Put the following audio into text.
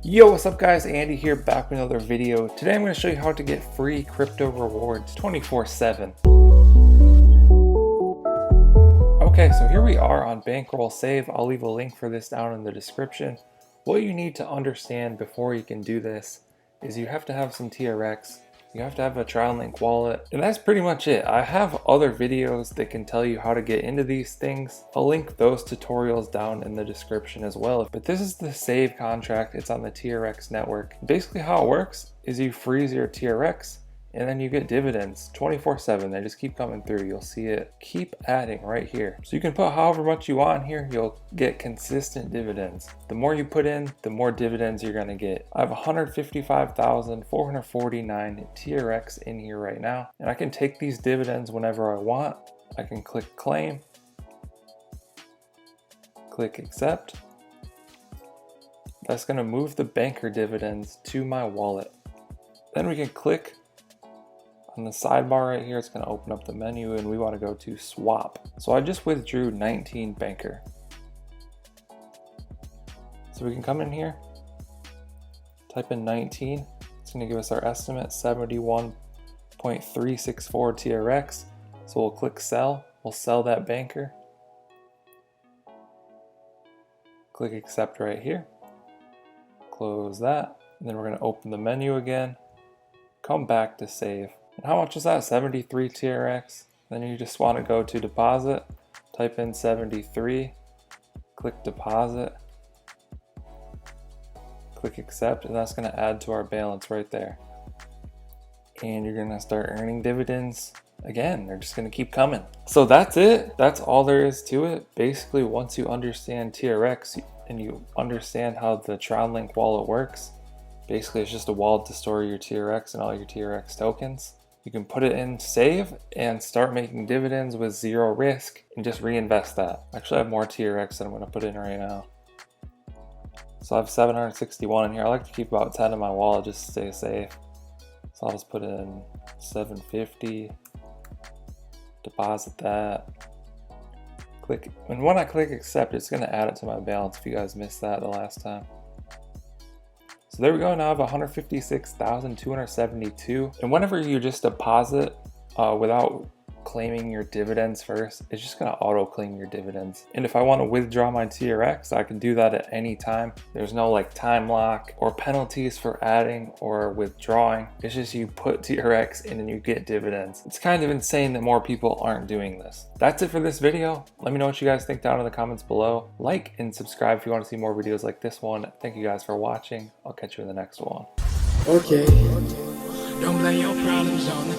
Yo, what's up guys? Andy here, back with another video. Today I'm going to show you how to get free crypto rewards 24/7. Okay, so here we are on bankrollsafe. I'll leave a link for this down in the description. What you need to understand before you can do this is you have to have some TRX. You have to have a TrialLink wallet, and that's pretty much it. I have other videos that can tell you how to get into these things. I'll link those tutorials down in the description as well. But this is the save contract. It's on the TRX network. Basically how it works is you freeze your TRX and then you get dividends 24/7. They just keep coming through. You'll see it keep adding right here. So you can put however much you want here. You'll get consistent dividends. The more you put in, the more dividends you're going to get. I have 155,449 TRX in here right now, and I can take these dividends whenever I want. I can click claim, click accept. That's going to move the banker dividends to my wallet. Then we can click on the sidebar right here. It's going to open up the menu and we want to go to swap. So I just withdrew 19 banker. So we can come in here, type in 19. It's going to give us our estimate, 71.364 TRX. So we'll click sell. We'll sell that banker. Click accept right here. Close that. And then we're going to open the menu again. Come back to save. And how much is that? 73 TRX. Then you just want to go to deposit, type in 73, click deposit, click accept, and that's going to add to our balance right there. And you're going to start earning dividends again. They're just going to keep coming. So that's it. That's all there is to it. Basically, once you understand TRX and you understand how the TrialLink wallet works, basically it's just a wallet to store your TRX and all your TRX tokens. You can put it in save and start making dividends with zero risk and just reinvest that. Actually, I have more TRX that I'm going to put in right now. So I have 761 in here. I like to keep about 10 in my wallet just to stay safe. So I'll just put in 750, deposit that, click. And when I click accept, it's going to add it to my balance if you guys missed that the last time. So there we go. Now I have 156,272. And whenever you just deposit without claiming your dividends first, it's just going to auto claim your dividends. And if I want to withdraw my TRX, I can do that at any time. There's no like time lock or penalties for adding or withdrawing. It's just you put TRX in and you get dividends. It's kind of insane that more people aren't doing this. That's it for this video. Let me know what you guys think down in the comments below. Like and subscribe if you want to see more videos like this one. Thank you guys for watching. I'll catch you in the next one. Okay. Don't blame your problems on the